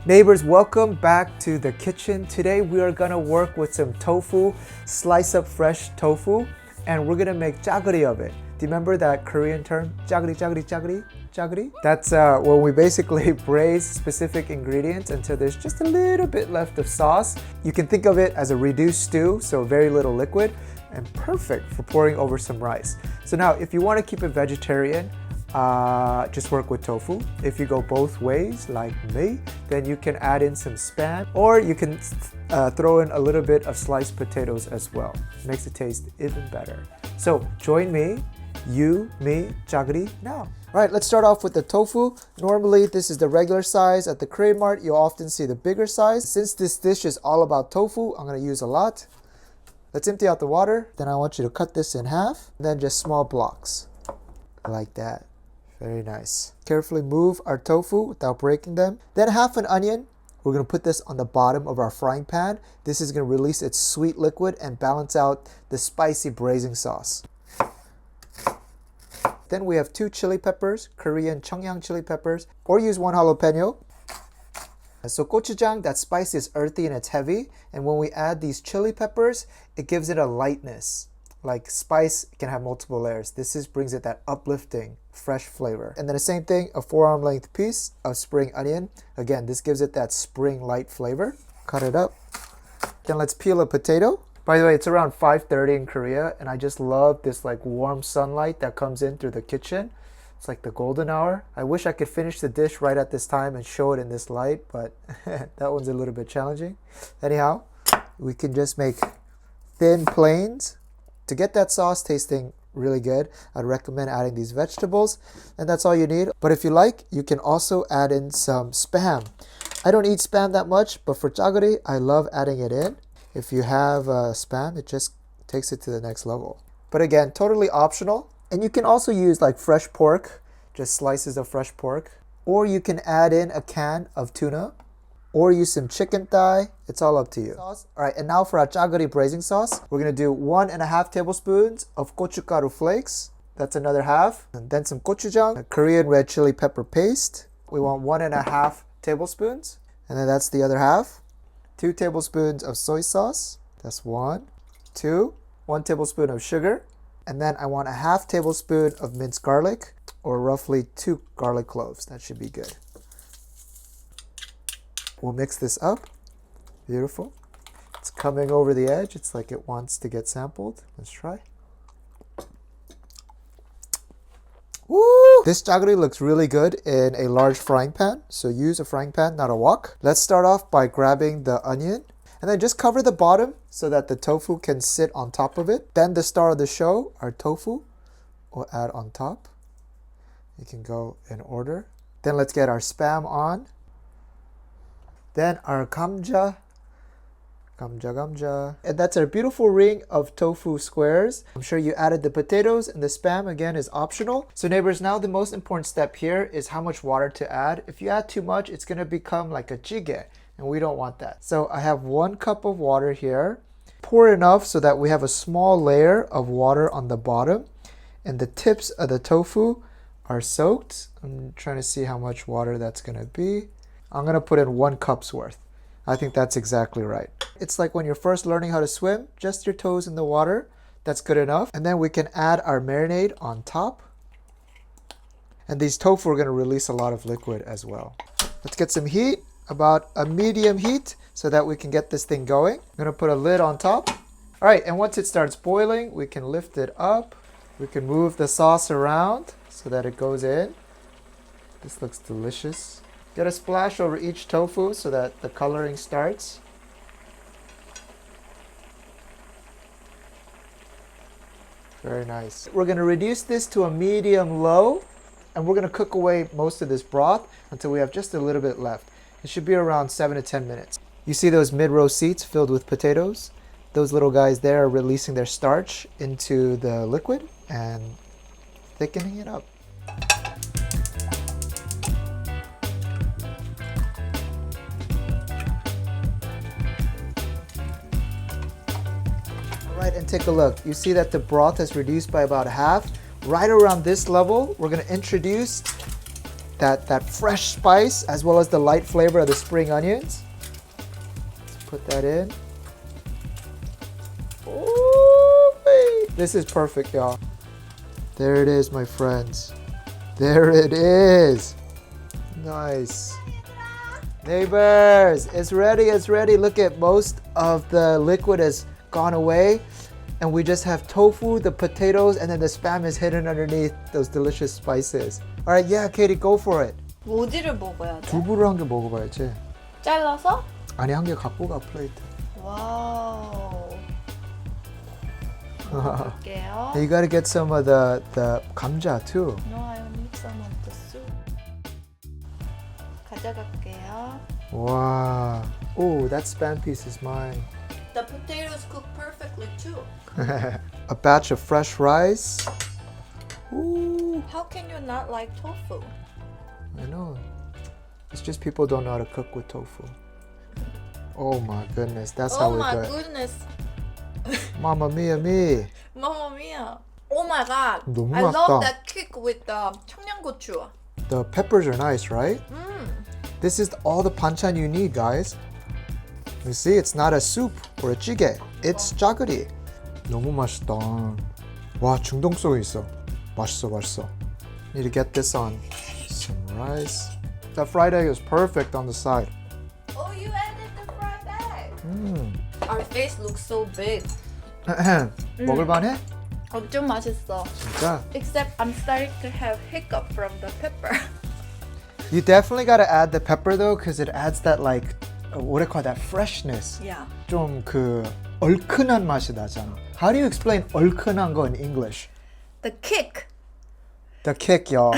Neighbors, welcome back to the kitchen. Today we are gonna work with some tofu, slice up fresh tofu, and we're gonna make jjageuli of it. Do you remember that Korean term, jjageuli, jjageuli, jjageuli, jjageuli? That's when we basically braise specific ingredients until there's just a little bit left of sauce. You can think of it as a reduced stew, so very little liquid, and perfect for pouring over some rice. So now, if you wanna keep it vegetarian, just work with tofu. If you go both ways, like me, then you can add in some spam, or you can throw in a little bit of sliced potatoes as well. Makes it taste even better. So join me, you, me, jjageuli now. All right, let's start off with the tofu. Normally, this is the regular size. At the Korean Mart, you'll often see the bigger size. Since this dish is all about tofu, I'm gonna use a lot. Let's empty out the water. Then I want you to cut this in half, and then just small blocks, like that. Very nice. Carefully move our tofu without breaking them. Then half an onion. We're gonna put this on the bottom of our frying pan. This is gonna release its sweet liquid and balance out the spicy braising sauce. Then we have 2 chili peppers, Korean Cheongyang chili peppers, or use 1 jalapeno. So gochujang, that spice is earthy and it's heavy. And when we add these chili peppers, it gives it a lightness. Like spice can have multiple layers. This brings it that uplifting, fresh flavor. And then the same thing, a forearm length piece of spring onion. Again, this gives it that spring light flavor. Cut it up. Then let's peel a potato. By the way, it's around 5:30 in Korea, and I just love this like warm sunlight that comes in through the kitchen. It's like the golden hour. I wish I could finish the dish right at this time and show it in this light, but that one's a little bit challenging. Anyhow, we can just make thin planes. To get that sauce tasting really good, I'd recommend adding these vegetables, and that's all you need. But if you like, you can also add in some spam. I don't eat spam that much, but for jjageuli, I love adding it in. If you have spam, it just takes it to the next level. But again, totally optional. And you can also use like fresh pork, just slices of fresh pork, or you can add in a can of tuna, or use some chicken thigh. It's all up to you. All right, and now for our jjageuli braising sauce, we're gonna do 1.5 tablespoons of gochugaru flakes. That's another half. And then some gochujang, a Korean red chili pepper paste. We want 1.5 tablespoons. And then that's the other half. 2 tablespoons of soy sauce. That's 1, 2, 1 tablespoon of sugar. And then I want a 1/2 tablespoon of minced garlic, or roughly 2 garlic cloves. That should be good. We'll mix this up. Beautiful. It's coming over the edge. It's like it wants to get sampled. Let's try. Woo! This jjageuli looks really good in a large frying pan. So use a frying pan, not a wok. Let's start off by grabbing the onion. And then just cover the bottom so that the tofu can sit on top of it. Then the star of the show, our tofu, we'll add on top. You can go in order. Then let's get our spam on. Then our gamja. And that's our beautiful ring of tofu squares. I'm sure you added the potatoes, and the spam again is optional. So neighbors, now the most important step here is how much water to add. If you add too much, it's gonna become like a jjigae, and we don't want that. So I have 1 cup of water here. Pour enough so that we have a small layer of water on the bottom, and the tips of the tofu are soaked. I'm trying to see how much water that's gonna be. I'm gonna put in 1 cup's worth. I think that's exactly right. It's like when you're first learning how to swim, just your toes in the water. That's good enough. And then we can add our marinade on top. And these tofu are gonna release a lot of liquid as well. Let's get some heat, about a medium heat, so that we can get this thing going. I'm gonna put a lid on top. All right, and once it starts boiling, we can lift it up. We can move the sauce around so that it goes in. This looks delicious. Get a splash over each tofu so that the coloring starts. Very nice. We're gonna reduce this to a medium low, and we're gonna cook away most of this broth until we have just a little bit left. It should be around 7 to 10 minutes. You see those mid-row seats filled with potatoes? Those little guys there are releasing their starch into the liquid and thickening it up. Right, and take a look. You see that the broth has reduced by about half. Right around this level, we're gonna introduce that fresh spice as well as the light flavor of the spring onions. Let's put that in. Ooh, this is perfect, y'all. There it is, my friends. There it is. Nice. Neighbors, it's ready, it's ready. Look at most of the liquid has gone away. And we just have tofu, the potatoes, and then the spam is hidden underneath those delicious spices. All right, yeah, Katie, go for it. 어디를 먹어야 돼? 두부를 한 개 먹어봐야지. 잘라서? 아니, 한 개 갖고 가, 플레이트. 와우. 먹을게요. You gotta get some of the 감자 too. No, I need some of the soup. 가져갈게요. Wow. Oh, that spam piece is mine. The potatoes cook perfectly too. A batch of fresh rice. Ooh, How can you not like tofu? I know. It's just people don't know how to cook with tofu. Oh my goodness, that's how Oh we my do it. goodness. Mamma mia me. Mamma mia. Oh my god. 너무 I 맛있다. love that kick with the 청양고추. The peppers are nice, right? This is all the banchan you need, guys. You see, it's not a soup or a 찌개. It's jjageuli. 너무 맛있다. 와, 중독성이 있어. 맛있어, 맛있어. Need to get this on some rice. That fried egg is perfect on the side. Oh, you added the fried egg. Our face looks so big. 먹을만해? 좀 맛있어. 진짜? Except I'm starting to have hiccup from the pepper. You definitely gotta add the pepper though, because it adds that like, what do you call that, freshness. Yeah. 좀 그 얼큰한 맛이 나잖아. How do you explain 얼큰한 거 in English? The kick. The kick, y'all.